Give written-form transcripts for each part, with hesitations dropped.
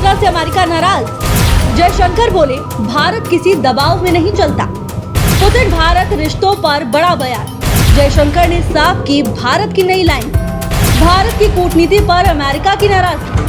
यात्रा से अमेरिका नाराज। जयशंकर बोले, भारत किसी दबाव में नहीं चलता। पुतिन भारत रिश्तों पर बड़ा बयान। जयशंकर ने साफ की भारत की नई लाइन। भारत की कूटनीति पर अमेरिका की नाराजगी।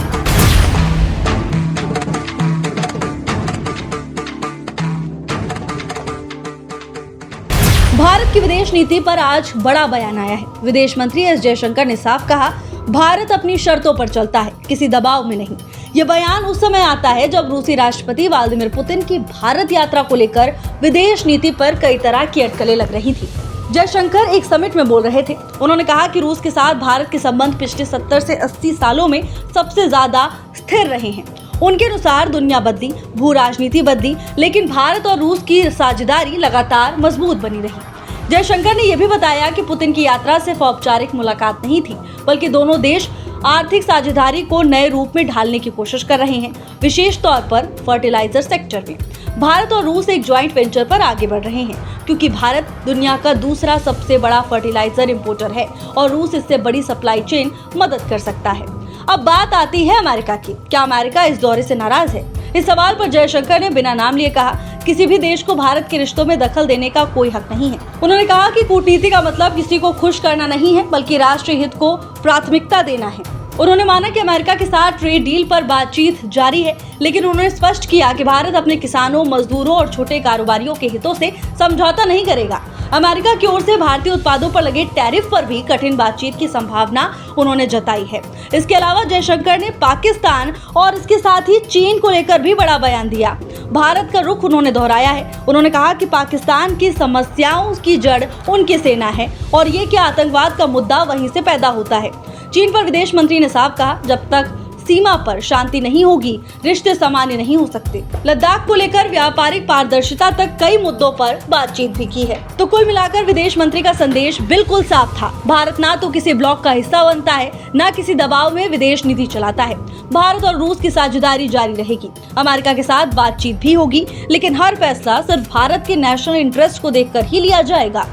भारत की विदेश नीति पर आज बड़ा बयान आया है। विदेश मंत्री एस जयशंकर ने साफ कहा, भारत अपनी शर्तों पर चलता है, किसी दबाव में नहीं। ये बयान उस समय आता है जब रूसी राष्ट्रपति व्लादिमीर पुतिन की भारत यात्रा को लेकर विदेश नीति पर कई तरह की अटकलें लग रही थी। जयशंकर एक समिट में बोल रहे थे। उन्होंने कहा कि रूस के साथ भारत के संबंध पिछले 70 से 80 सालों में सबसे ज्यादा स्थिर रहे हैं। उनके अनुसार दुनिया बदली, भू राजनीति बदली, लेकिन भारत और रूस की साझेदारी लगातार मजबूत बनी रही। जयशंकर ने यह भी बताया कि पुतिन की यात्रा सिर्फ औपचारिक मुलाकात नहीं थी, बल्कि दोनों देश आर्थिक साझेदारी को नए रूप में ढालने की कोशिश कर रहे हैं, विशेष तौर पर फर्टिलाइजर सेक्टर में। भारत और रूस एक ज्वाइंट वेंचर पर आगे बढ़ रहे हैं, क्योंकि भारत दुनिया का दूसरा सबसे बड़ा फर्टिलाइजर इंपोर्टर है और रूस इससे बड़ी सप्लाई चेन मदद कर सकता है। अब बात आती है अमेरिका की। क्या अमेरिका इस दौरे से नाराज है? इस सवाल पर जयशंकर ने बिना नाम लिए कहा, किसी भी देश को भारत के रिश्तों में दखल देने का कोई हक नहीं है। उन्होंने कहा कि कूटनीति का मतलब किसी को खुश करना नहीं है, बल्कि राष्ट्रीय हित को प्राथमिकता देना है। उन्होंने माना कि अमेरिका के साथ ट्रेड डील पर बातचीत जारी है, लेकिन उन्होंने स्पष्ट किया कि भारत अपने किसानों, मजदूरों और छोटे कारोबारियों के हितों से समझौता नहीं करेगा। अमेरिका की ओर से भारतीय उत्पादों पर लगे टैरिफ पर भी कठिन बातचीत की संभावना उन्होंने जताई है। इसके अलावा जयशंकर ने पाकिस्तान और इसके साथ ही चीन को लेकर भी बड़ा बयान दिया। भारत का रुख उन्होंने दोहराया है। उन्होंने कहा कि पाकिस्तान की समस्याओं की जड़ उनकी सेना है और ये कि आतंकवाद का मुद्दा वहीं से पैदा होता है। चीन पर विदेश मंत्री ने साफ कहा, जब तक सीमा पर शांति नहीं होगी, रिश्ते सामान्य नहीं हो सकते। लद्दाख को लेकर व्यापारिक पारदर्शिता तक कई मुद्दों पर बातचीत भी की है। तो कुल मिलाकर विदेश मंत्री का संदेश बिल्कुल साफ था। भारत ना तो किसी ब्लॉक का हिस्सा बनता है, ना किसी दबाव में विदेश नीति चलाता है। भारत और रूस की साझेदारी जारी रहेगी। अमेरिका के साथ बातचीत भी होगी, लेकिन हर फैसला सिर्फ भारत के नेशनल इंटरेस्ट को देखकर ही लिया जाएगा।